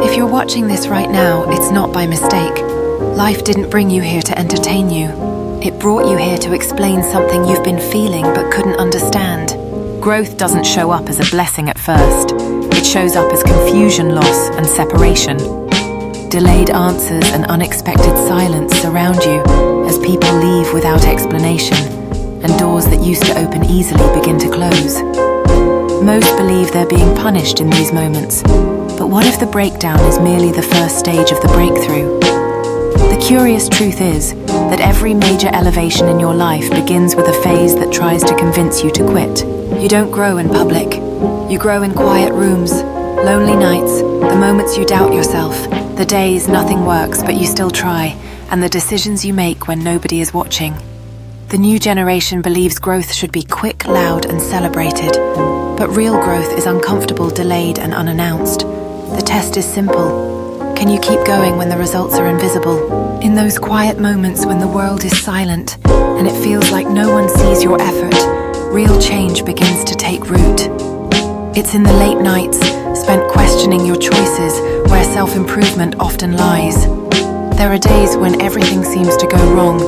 If you're watching this right now, it's not by mistake. Life didn't bring you here to entertain you. It brought you here to explain something you've been feeling but couldn't understand. Growth doesn't show up as a blessing at first. It shows up as confusion, loss, and separation. Delayed answers and unexpected silence surround you as people leave without explanation, and doors that used to open easily begin to close. Most believe they're being punished in these moments, but what if the breakdown is merely the first stage of the breakthrough? The curious truth is that every major elevation in your life begins with a phase that tries to convince you to quit. You don't grow in public. You grow in quiet rooms, lonely nights, the moments you doubt yourself, the days nothing works but you still try, and the decisions you make when nobody is watching. The new generation believes growth should be quick, loud, and celebrated. But real growth is uncomfortable, delayed, and unannounced. The test is simple. Can you keep going when the results are invisible? In those quiet moments when the world is silent and it feels like no one sees your effort, real change begins to take root. It's in the late nights, spent questioning your choices, where self-improvement often lies. There are days when everything seems to go wrong,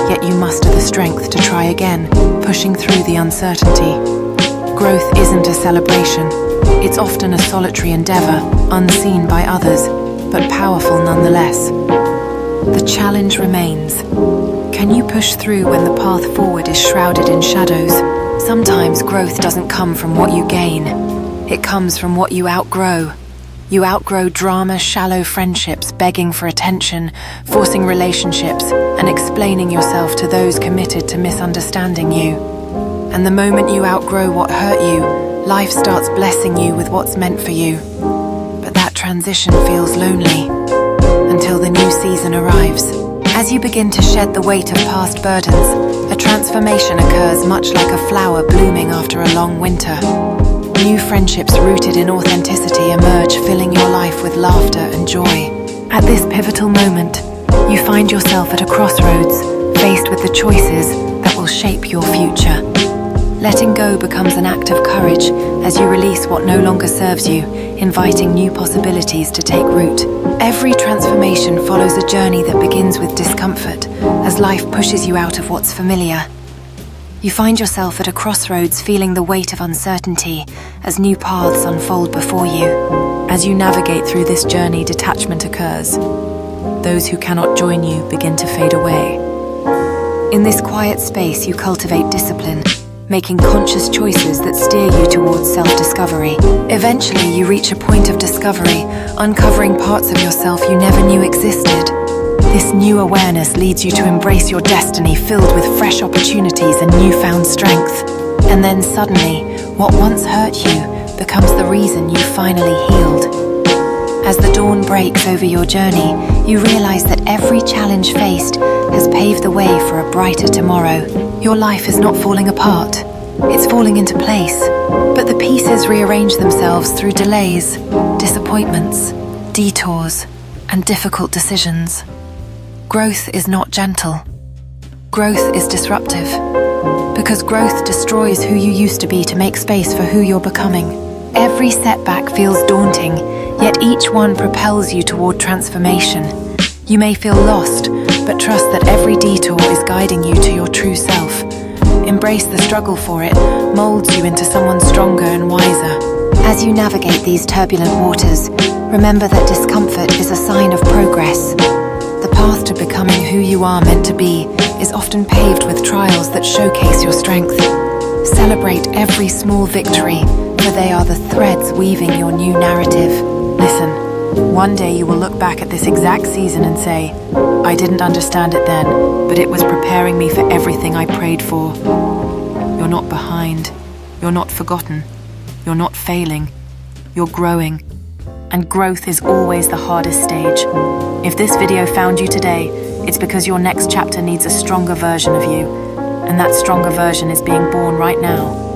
yet you muster the strength to try again, pushing through the uncertainty. Growth isn't a celebration. It's often a solitary endeavor, unseen by others, but powerful nonetheless. The challenge remains. Can you push through when the path forward is shrouded in shadows? Sometimes growth doesn't come from what you gain. It comes from what you outgrow. You outgrow drama, shallow friendships, begging for attention, forcing relationships, and explaining yourself to those committed to misunderstanding you. And the moment you outgrow what hurt you, life starts blessing you with what's meant for you. But that transition feels lonely until the new season arrives. As you begin to shed the weight of past burdens, a transformation occurs much like a flower blooming after a long winter. New friendships rooted in authenticity emerge, filling your life with laughter and joy. At this pivotal moment, you find yourself at a crossroads, faced with the choices that will shape your future. Letting go becomes an act of courage as you release what no longer serves you, inviting new possibilities to take root. Every transformation follows a journey that begins with discomfort, as life pushes you out of what's familiar. You find yourself at a crossroads, feeling the weight of uncertainty as new paths unfold before you. As you navigate through this journey, detachment occurs. Those who cannot join you begin to fade away. In this quiet space, you cultivate discipline, making conscious choices that steer you towards self-discovery. Eventually, you reach a point of discovery, uncovering parts of yourself you never knew existed. This new awareness leads you to embrace your destiny, filled with fresh opportunities and newfound strength. And then suddenly, what once hurt you becomes the reason you finally healed. As the dawn breaks over your journey, you realize that every challenge faced has paved the way for a brighter tomorrow. Your life is not falling apart. It's falling into place. But the pieces rearrange themselves through delays, disappointments, detours, and difficult decisions. Growth is not gentle. Growth is disruptive. Because growth destroys who you used to be to make space for who you're becoming. Every setback feels daunting, yet each one propels you toward transformation. You may feel lost, but trust that every detour is guiding you to your true self. Embrace the struggle, for it molds you into someone stronger and wiser. As you navigate these turbulent waters, remember that discomfort is a sign of progress. The path to becoming who you are meant to be is often paved with trials that showcase your strength. Celebrate every small victory, for they are the threads weaving your new narrative. Listen, one day you will look back at this exact season and say, I didn't understand it then, but it was preparing me for everything I prayed for. You're not behind. You're not forgotten. You're not failing. You're growing. And growth is always the hardest stage. If this video found you today, it's because your next chapter needs a stronger version of you. And that stronger version is being born right now.